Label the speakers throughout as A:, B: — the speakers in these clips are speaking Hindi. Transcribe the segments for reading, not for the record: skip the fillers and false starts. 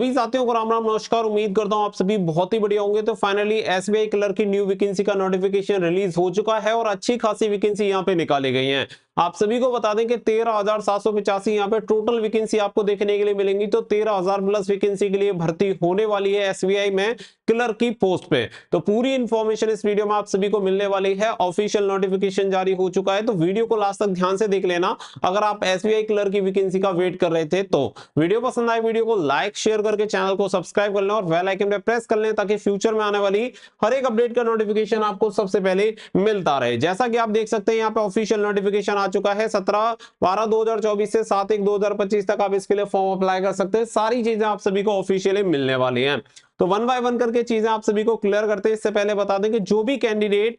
A: सभी साथियों को राम राम नमस्कार। उम्मीद करता हूं आप सभी बहुत ही बढ़िया होंगे। तो फाइनली एसबीआई क्लर्क की न्यू वैकेंसी का नोटिफिकेशन रिलीज हो चुका है और अच्छी खासी वैकेंसी यहां पे निकाली गई हैं। आप सभी को बता दें कि 13,785 यहां पे टोटल वैकेंसी आपको देखने के लिए मिलेंगी। तो 13,000 प्लस वैकेंसी के लिए भर्ती होने वाली है एसबीआई में क्लर्क की पोस्ट पे। तो पूरी इंफॉर्मेशन इस वीडियो में आप सभी को मिलने वाली है। ऑफिशियल नोटिफिकेशन जारी हो चुका है, तो वीडियो को लास्ट तक ध्यान से देख लेना अगर आप एसबीआई क्लर्क की वैकेंसी का वेट कर रहे थे। तो वीडियो पसंद आए वीडियो को लाइक शेयर करके चैनल को सब्सक्राइब कर लें और बेल आइकन पे प्रेस कर लें ताकि फ्यूचर में आने वाली हर एक अपडेट का नोटिफिकेशन आपको सबसे पहले मिलता रहे। जैसा कि आप देख सकते हैं यहाँ पे ऑफिशियल नोटिफिकेशन आ चुका है 17/12/2024 से 7/1/2025 तक आप इसके लिए फॉर्म अप्लाई कर सकते हैं। सारी चीजें आप सभी को ऑफिशियली मिलने वाली हैं। तो वन बाय वन करके चीजें आप सभी को क्लियर करते हैं। इससे पहले बता दें कि जो भी कैंडिडेट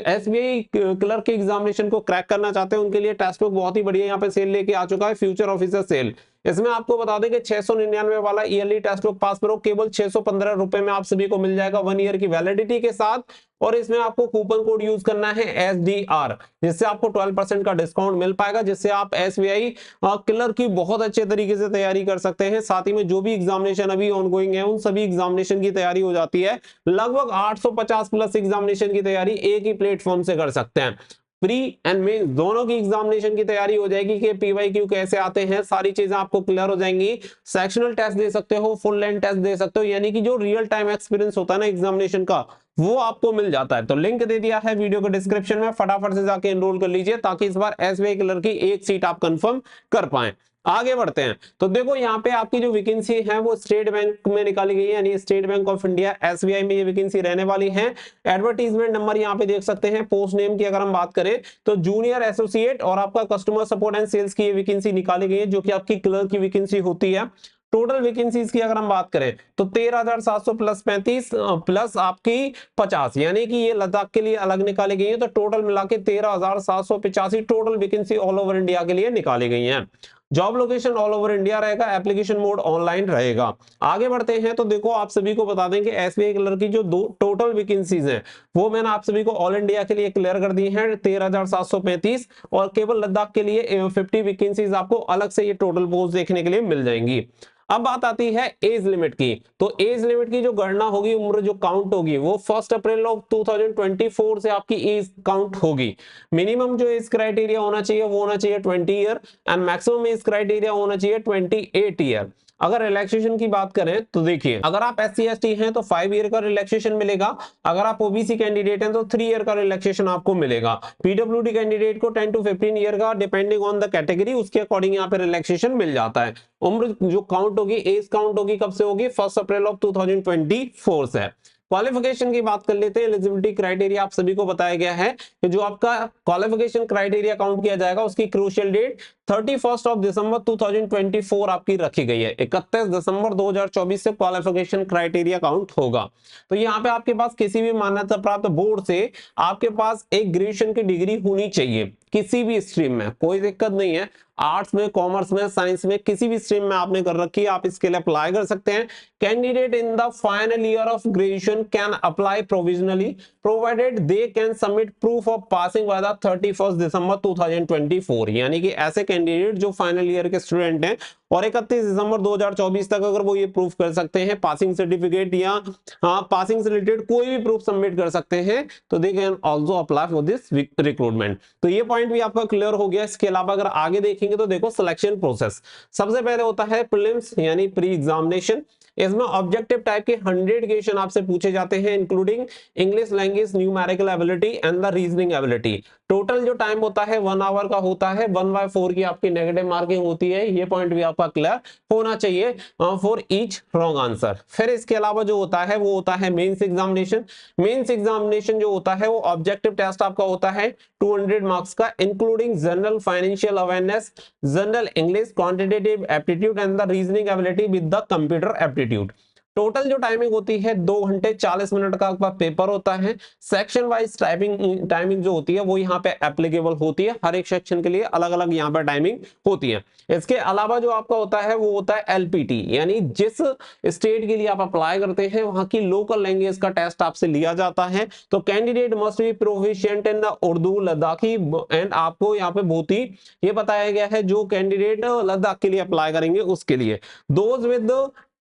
A: एसबीआई क्लर्क के एग्जामिनेशन को क्रैक करना चाहते हैं उनके लिए टेस्ट बुक बहुत ही बढ़िया यहाँ पे सेल लेके आ चुका है, फ्यूचर ऑफिसर सेल। इसमें आपको बता दें कि 699 वाला ईयरली टेस्ट बुक पास करो केवल 615 रुपए में आप सभी को मिल जाएगा 1 ईयर की वैलिडिटी के साथ। और इसमें आपको कूपन कोड यूज करना है SDR, जिससे आपको 12% का डिस्काउंट मिल पाएगा, जिससे आप एसबीआई क्लर्क की बहुत अच्छे तरीके से तैयारी कर सकते हैं। साथ ही में जो भी एग्जामिनेशन अभी ऑनगोइंग है उन सभी एग्जामिनेशन की तैयारी हो जाती है। लगभग 850 प्लस एग्जामिनेशन की तैयारी एक ही प्लेटफॉर्म से कर सकते हैं। प्री एंड मेन दोनों की एग्जामिनेशन की तैयारी हो जाएगी कि पीवाईक्यू कैसे आते हैं, सारी चीजें आपको क्लियर हो जाएंगी। सेक्शनल टेस्ट दे सकते हो, फुल लेंथ टेस्ट दे सकते हो, यानी कि जो रियल टाइम एक्सपीरियंस होता है ना एग्जामिनेशन का वो आपको मिल जाता है। तो लिंक दे दिया है वीडियो के डिस्क्रिप्शन में, फटाफट से जाके एनरोल कर लीजिए ताकि इस बार एसबीआई क्लर्क की एक सीट आप कंफर्म कर पाए। आगे बढ़ते हैं तो देखो यहाँ पे आपकी जो वैकेंसी है वो स्टेट बैंक में निकाली गई है, यानी state bank of India SBI में ये वैकेंसी रहने वाली है। एडवर्टीजमेंट नंबर यहाँ पे देख सकते हैं। पोस्ट नेम की अगर हम बात करें तो जूनियर एसोसिएट और आपका कस्टमर सपोर्ट एंड सेल्स की ये वैकेंसी निकाली गई है, जो कि आपकी क्लर्क की वैकेंसी होती है। टोटल वैकेंसीज की अगर हम बात करें तो 13,700 प्लस 35 प्लस आपकी 50, यानी कि ये लद्दाख के लिए अलग निकाली गई है। तो टोटल मिला के 13,785 total vacancy all over India के लिए निकाली गई है। Job location all over India रहेगा, एप्लीकेशन मोड ऑनलाइन रहेगा। आगे बढ़ते हैं तो देखो आप सभी को बता दें कि एसबीआई क्लर्क की जो दो टोटल वैकेंसीज हैं वो मैंने आप सभी को ऑल इंडिया के लिए क्लियर कर दी है 13,735, और केवल लद्दाख के लिए 50 वैकेंसीज आपको अलग से ये टोटल पोस्ट देखने के लिए मिल जाएंगी। अब बात आती है एज लिमिट की। तो एज लिमिट की जो गणना होगी, उम्र जो काउंट होगी वो 1 अप्रैल 2024 से आपकी एज काउंट होगी। मिनिमम जो एज क्राइटेरिया होना चाहिए वो होना चाहिए 20 year and maximum age criteria होना चाहिए 28 ईयर। अगर रिलैक्सेशन की बात करें तो देखिए, अगर आप SC/ST हैं तो 5 ईयर का रिलैक्सेशन मिलेगा। अगर आप ओबीसी कैंडिडेट हैं तो 3 ईयर का रिलैक्सेशन आपको मिलेगा। पीडब्ल्यूडी कैंडिडेट को 10 to 15 ईयर का डिपेंडिंग ऑन द कैटेगरी उसके अकॉर्डिंग यहाँ पे रिलैक्सेशन मिल जाता है। उम्र जो काउंट होगी, एज काउंट होगी कब से होगी? 1 अप्रैल 2024 से। क्वालिफिकेशन की बात कर लेते हैं। एलिजिबिलिटी क्राइटेरिया आप सभी को बताया गया है कि जो आपका क्वालिफिकेशन क्राइटेरिया काउंट किया जाएगा उसकी क्रूशियल डेट 31 दिसंबर 2024 आपकी रखी गई है। 31 दिसंबर 2024 से क्वालिफिकेशन क्राइटेरिया काउंट होगा। तो यहाँ पे आपके पास किसी भी मान्यता प्राप्त बोर्ड से आपके पास एक ग्रेजुएशन की डिग्री होनी चाहिए किसी भी स्ट्रीम में, कोई दिक्कत नहीं है। आर्ट्स में, कॉमर्स में, साइंस में, किसी भी स्ट्रीम में आपने कर रखी है आप इसके लिए अप्लाई कर सकते हैं। Candidate in the final year of graduation can apply provisionally provided they can submit proof of passing by the 31 दिसंबर 2024। यानी कि ऐसे कैंडिडेट जो फाइनल ईयर के स्टूडेंट हैं और 31 दिसंबर 2024 तक अगर वो ये प्रूफ कर सकते हैं, पासिंग सर्टिफिकेट या पासिंग से रिलेटेड कोई भी प्रूफ सबमिट कर सकते हैं, तो they can also apply for this recruitment. तो ये पॉइंट भी आपका क्लियर हो गया। इसके अलावा अगर आगे देखेंगे तो देखो सिलेक्शन प्रोसेस सबसे पहले होता है प्रीलिम्स यानी प्री एग्जामिनेशन। इसमें ऑब्जेक्टिव टाइप के 100 क्वेश्चन आपसे पूछे जाते हैं including English language, numerical ability and the reasoning ability. Total जो टाइम होता है 1 आवर का होता है। 1/4 की आपकी नेगेटिव मार्किंग होती है। ये पॉइंट भी आपका क्लियर होना चाहिए फॉर ईच रॉन्ग आंसर। फिर इसके अलावा जो होता है वो होता है मेंस एग्जामिनेशन। मेंस एग्जामिनेशन जो होता है वो ऑब्जेक्टिव टेस्ट आपका होता है 200 मार्क्स का, including general financial awareness, general English, quantitative aptitude and the reasoning ability with the computer aptitude. Total जो टाइमिंग होती है 2 घंटे 40 मिनट का आपका पेपर होता है। सेक्शन वाइज टाइमिंग जो होती है वो यहाँ पे एप्लीकेबल होती है। हर एक सेक्शन के लिए अलग अलग यहाँ पे टाइमिंग होती है। इसके अलावा जो आपका होता है वो होता है LPT, यानी जिस स्टेट के लिए आप अप्लाई करते हैं वहां की लोकल लैंग्वेज का टेस्ट आपसे लिया जाता है। तो candidate must be proficient in Urdu, Ladakhi and आपको यहाँ पे बहुत ही ये बताया गया है जो कैंडिडेट लद्दाख के लिए अप्लाई करेंगे उसके लिए दोज विद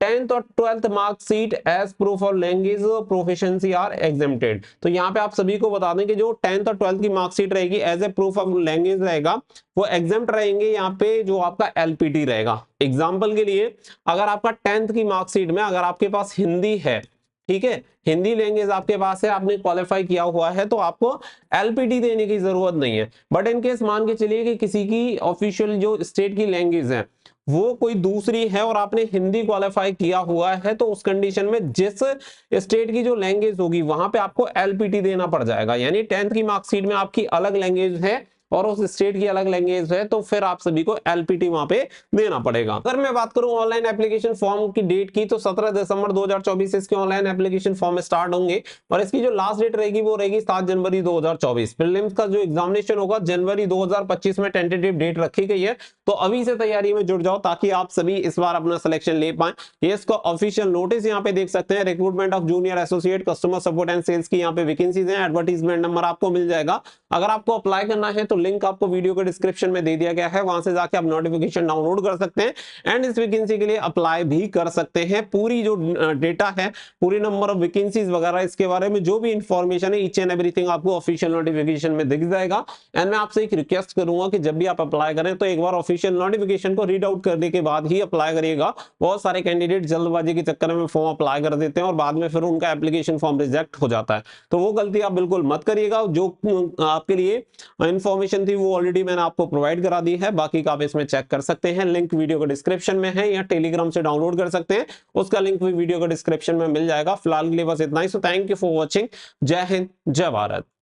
A: 10th और 12th marksheet as proof of language proficiency are exempted. तो यहाँ पे आप सभी को बता दें कि जो 10th और 12th की मार्कशीट रहेगी as a proof of language रहेगा, वो एग्जेम्प्ट रहेंगे। यहाँ पे जो आपका एलपीटी रहेगा, एग्जाम्पल के लिए अगर आपका 10th की मार्कशीट में अगर आपके पास हिंदी है, ठीक है, हिंदी लैंग्वेज आपके पास है, आपने क्वालिफाई किया हुआ है, तो आपको एलपीटी देने की जरूरत नहीं है। बट इन केस मान के चलिए कि किसी की ऑफिशियल जो स्टेट की लैंग्वेज है वो कोई दूसरी है और आपने हिंदी क्वालिफाई किया हुआ है, तो उस कंडीशन में जिस स्टेट की जो लैंग्वेज होगी वहां पे आपको एलपीटी देना पड़ जाएगा। यानी 10th की मार्कशीट में आपकी अलग लैंग्वेज है और उस स्टेट की अलग लैंग्वेज है, तो फिर आप सभी को एलपीटी वहां पे देना पड़ेगा। अगर मैं बात करूं ऑनलाइन एप्लीकेशन फॉर्म की डेट की, तो 17 दिसंबर 2024 से इसके ऑनलाइन एप्लीकेशन फॉर्म स्टार्ट होंगे और इसकी जो लास्ट डेट रहेगी वो रहेगी 7 जनवरी 2024। प्रीलिम्स का जो एग्जामिनेशन होगा जनवरी 2025 में टेंटेटिव डेट रखी गई है, तो अभी से तैयारी में जुट जाओ ताकि आप सभी इस बार अपना सिलेक्शन ले पाए। ये इसका ऑफिशियल नोटिस यहाँ पे देख सकते हैं, recruitment of junior associate customer support and sales की यहाँ पे वैकेंसीज हैं, एडवर्टाइजमेंट नंबर आपको मिल जाएगा। अगर आपको अप्लाई करना है तो लिंक आपको वीडियो के डिस्क्रिप्शन में दे दिया गया है, वहां से जाके आप नोटिफिकेशन डाउनलोड कर सकते हैं एंड इस वैकेंसी के लिए अप्लाई भी कर सकते हैं। पूरी जो डेटा है, पूरी नंबर ऑफ वैकेंसीज वगैरह, इसके बारे में जो भी इंफॉर्मेशन है, ईच एंड एवरीथिंग आपको ऑफिशियल नोटिफिकेशन में दिख जाएगा। एंड मैं आपसे एक रिक्वेस्ट करूंगा कि जब भी आप अप्लाई करें तो एक बार ऑफिशियल नोटिफिकेशन को रीड आउट करने के बाद ही अप्लाई करिएगा। बहुत सारे कैंडिडेट जल्दबाजी के चक्कर में फॉर्म अप्लाई कर देते हैं और बाद में फिर उनका एप्लीकेशन फॉर्म रिजेक्ट हो जाता है, तो वो गलती आप बिल्कुल मत करिएगा। जो आपके लिए इंफॉर्मेशन थी वो ऑलरेडी मैंने आपको प्रोवाइड करा दी है, बाकी का आप इसमें चेक कर सकते हैं। लिंक वीडियो के डिस्क्रिप्शन में है या टेलीग्राम से डाउनलोड कर सकते हैं, उसका लिंक भी वीडियो के डिस्क्रिप्शन में मिल जाएगा। फिलहाल के लिए बस इतना ही। So thank you for watching. जय हिंद, जय भारत।